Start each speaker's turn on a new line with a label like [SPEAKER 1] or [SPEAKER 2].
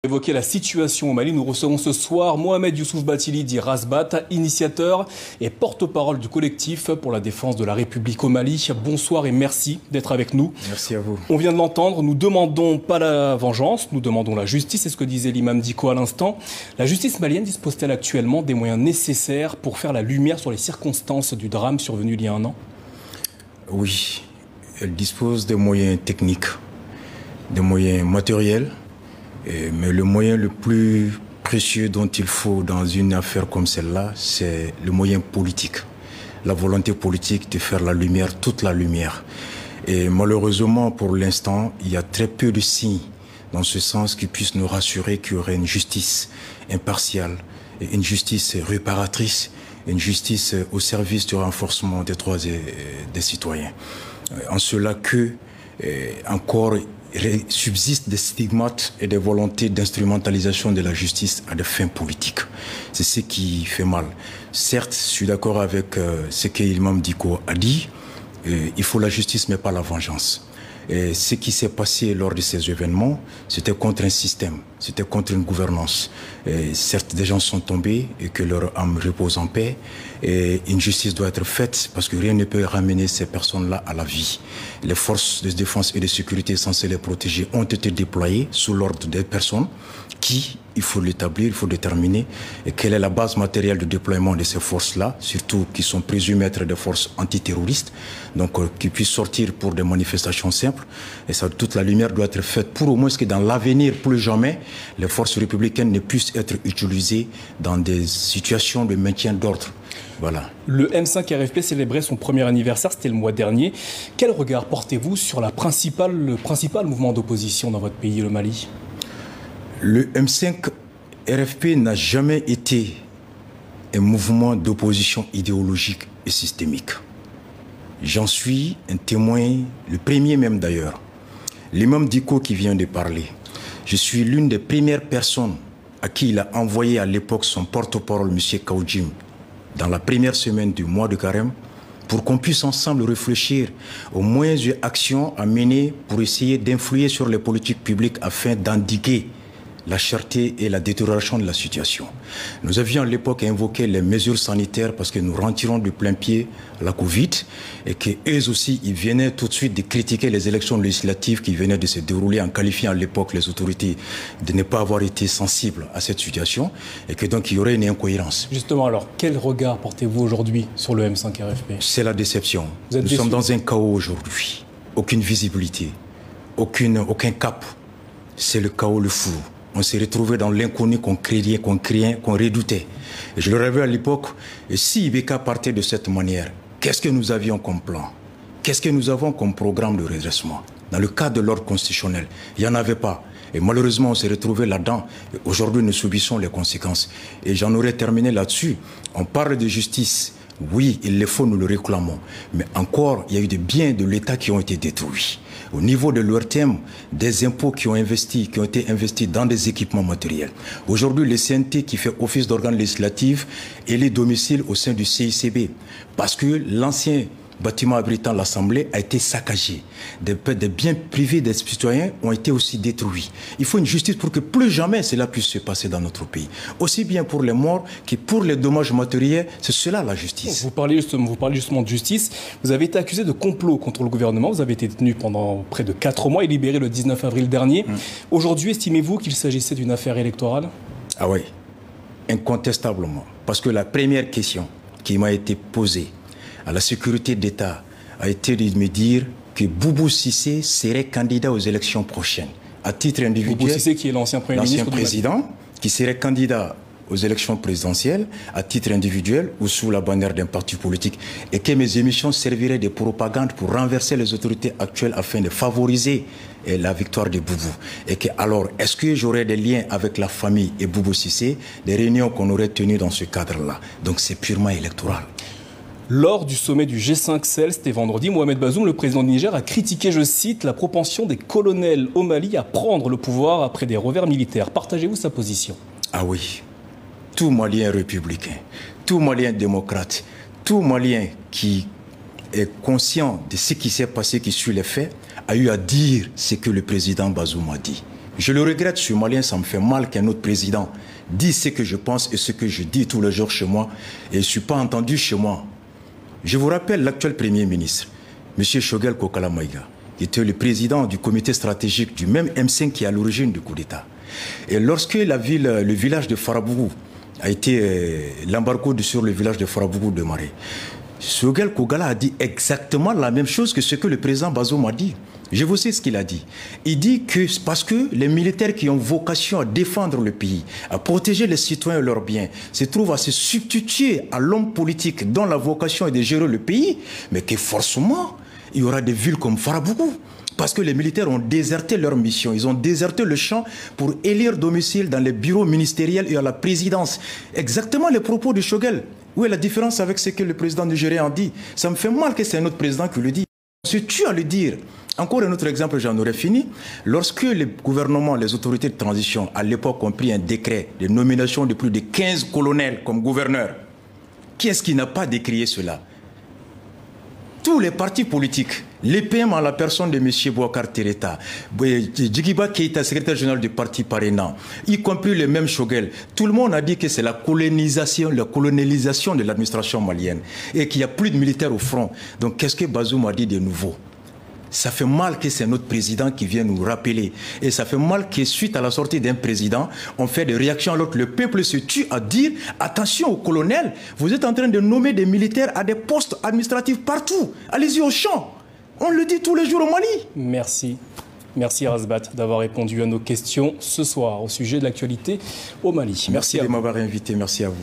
[SPEAKER 1] Évoquer la situation au Mali, nous recevons ce soir Mohamed Youssouf Bathily dit Razbat, initiateur et porte-parole du collectif pour la défense de la République au Mali. Bonsoir et merci d'être avec nous.
[SPEAKER 2] Merci à vous.
[SPEAKER 1] On vient de l'entendre, nous demandons pas la vengeance, nous demandons la justice, c'est ce que disait l'imam Dicko à l'instant. La justice malienne dispose-t-elle actuellement des moyens nécessaires pour faire la lumière sur les circonstances du drame survenu il y a un an?
[SPEAKER 2] Oui, elle dispose des moyens techniques, des moyens matériels. Mais le moyen le plus précieux dont il faut dans une affaire comme celle-là, c'est le moyen politique. La volonté politique de faire la lumière, toute la lumière. Et malheureusement, pour l'instant, il y a très peu de signes dans ce sens qui puissent nous rassurer qu'il y aurait une justice impartiale, une justice réparatrice, une justice au service du renforcement des droits des citoyens. En cela que, encore, subsistent des stigmates et des volontés d'instrumentalisation de la justice à des fins politiques. C'est ce qui fait mal. Certes, je suis d'accord avec ce que l'imam Dicko a dit. Il faut la justice, mais pas la vengeance. Et ce qui s'est passé lors de ces événements, c'était contre un système, c'était contre une gouvernance. Et certes, des gens sont tombés et que leur âme repose en paix. Et une justice doit être faite parce que rien ne peut ramener ces personnes-là à la vie. Les forces de défense et de sécurité censées les protéger ont été déployées sous l'ordre des personnes qui, il faut l'établir, il faut déterminer et quelle est la base matérielle de déploiement de ces forces-là, surtout qui sont présumées être des forces antiterroristes, donc qui puissent sortir pour des manifestations simples. Et ça, toute la lumière doit être faite pour au moins que dans l'avenir, plus jamais, les forces républicaines ne puissent être utilisées dans des situations de maintien d'ordre. Voilà.
[SPEAKER 1] Le M5 RFP célébrait son premier anniversaire, c'était le mois dernier. Quel regard portez-vous sur le principal mouvement d'opposition dans votre pays, le Mali ?
[SPEAKER 2] Le M5 RFP n'a jamais été un mouvement d'opposition idéologique et systémique. J'en suis un témoin, le premier même d'ailleurs. L'imam Dicko qui vient de parler, je suis l'une des premières personnes à qui il a envoyé à l'époque son porte-parole, M. Kaoudjim, dans la première semaine du mois de Carême, pour qu'on puisse ensemble réfléchir aux moyens et actions à mener pour essayer d'influer sur les politiques publiques afin d'endiguer la cherté et la détérioration de la situation. Nous avions à l'époque invoqué les mesures sanitaires parce que nous rentirons de plein pied la Covid et qu'eux aussi, ils venaient tout de suite de critiquer les élections législatives qui venaient de se dérouler en qualifiant à l'époque les autorités de ne pas avoir été sensibles à cette situation et que donc il y aurait une incohérence.
[SPEAKER 1] Justement alors, quel regard portez-vous aujourd'hui sur le M5 RFP ?
[SPEAKER 2] C'est la déception. Nous sommes dans un chaos aujourd'hui. Aucune visibilité, aucun cap. C'est le chaos, le flou. On s'est retrouvé dans l'inconnu qu'on craignait, qu'on redoutait. Et je le rêvais à l'époque, et si Ibeka partait de cette manière, qu'est-ce que nous avions comme plan? Qu'est-ce que nous avons comme programme de redressement? Dans le cadre de l'ordre constitutionnel, il n'y en avait pas. Et malheureusement, on s'est retrouvé là-dedans. Aujourd'hui, nous subissons les conséquences. Et j'en aurais terminé là-dessus. On parle de justice. Oui, il le faut, nous le réclamons. Mais encore, il y a eu des biens de l'État qui ont été détruits. Au niveau de l'ORTM, des impôts qui ont été investis dans des équipements matériels. Aujourd'hui, le CNT qui fait office d'organe législatif et les domiciles au sein du CICB. Parce que l'ancien bâtiment abritant l'Assemblée a été saccagé. Des biens privés des citoyens ont été aussi détruits. Il faut une justice pour que plus jamais cela puisse se passer dans notre pays. Aussi bien pour les morts que pour les dommages matériels, c'est cela la justice.
[SPEAKER 1] Vous parlez justement de justice. Vous avez été accusé de complot contre le gouvernement. Vous avez été détenu pendant près de 4 mois et libéré le 19 avril dernier. Aujourd'hui, estimez-vous qu'il s'agissait d'une affaire électorale ?
[SPEAKER 2] Ah oui, incontestablement. Parce que la première question qui m'a été posée à la sécurité d'État a été de me dire que Boubou Cissé serait candidat aux élections prochaines. À titre individuel,
[SPEAKER 1] Boubou Cissé qui est l'ancien Premier ministre,
[SPEAKER 2] l'ancien président, qui serait candidat aux élections présidentielles à titre individuel ou sous la bannière d'un parti politique et que mes émissions serviraient de propagande pour renverser les autorités actuelles afin de favoriser la victoire de Boubou. Et que alors, est-ce que j'aurais des liens avec la famille et Boubou Cissé, des réunions qu'on aurait tenues dans ce cadre-là? Donc c'est purement électoral.
[SPEAKER 1] Lors du sommet du G5 Sahel, c'était vendredi, Mohamed Bazoum, le président du Niger, a critiqué, je cite, la propension des colonels au Mali à prendre le pouvoir après des revers militaires. Partagez-vous sa position?
[SPEAKER 2] Ah oui, tout Malien républicain, tout Malien démocrate, tout Malien qui est conscient de ce qui s'est passé, qui suit les faits, a eu à dire ce que le président Bazoum a dit. Je le regrette, je suis malien, ça me fait mal qu'un autre président dise ce que je pense et ce que je dis tous les jours chez moi, et je ne suis pas entendu chez moi. Je vous rappelle l'actuel Premier ministre, M. Choguel Kokala Maïga, qui était le président du comité stratégique du même M5 qui est à l'origine du coup d'État. Et lorsque le village de Farabougou a été l'embargo sur le village de Farabougou démarré, Choguel Kokala a dit exactement la même chose que ce que le président Bazoum a dit. Je vous sais ce qu'il a dit. Il dit que parce que les militaires qui ont vocation à défendre le pays, à protéger les citoyens et leurs biens, se trouvent à se substituer à l'homme politique dont la vocation est de gérer le pays, mais que forcément, il y aura des villes comme Farabougou. Parce que les militaires ont déserté leur mission. Ils ont déserté le champ pour élire domicile dans les bureaux ministériels et à la présidence. Exactement les propos de Choguel. Où est la différence avec ce que le président nigérien a dit? Ça me fait mal que c'est un autre président qui le dit. On se tue à le dire. Encore un autre exemple, j'en aurais fini. Lorsque les gouvernements, les autorités de transition, à l'époque, ont pris un décret de nomination de plus de 15 colonels comme gouverneurs, qui est-ce qui n'a pas décrié cela? Tous les partis politiques, l'EPM à la personne de M. Bouakar Tereta, Djigiba Keïta, secrétaire général du parti parrainant, y compris le même Choguel, tout le monde a dit que c'est la colonisation de l'administration malienne et qu'il n'y a plus de militaires au front. Donc qu'est-ce que Bazoum a dit de nouveau? Ça fait mal que c'est notre président qui vient nous rappeler. Et ça fait mal que suite à la sortie d'un président, on fait des réactions alors que le peuple se tue à dire attention aux colonels, vous êtes en train de nommer des militaires à des postes administratifs partout. Allez-y au champ. On le dit tous les jours au Mali.
[SPEAKER 1] Merci. Merci Razbat d'avoir répondu à nos questions ce soir au sujet de l'actualité au Mali.
[SPEAKER 2] Merci de m'avoir invité. Merci à vous.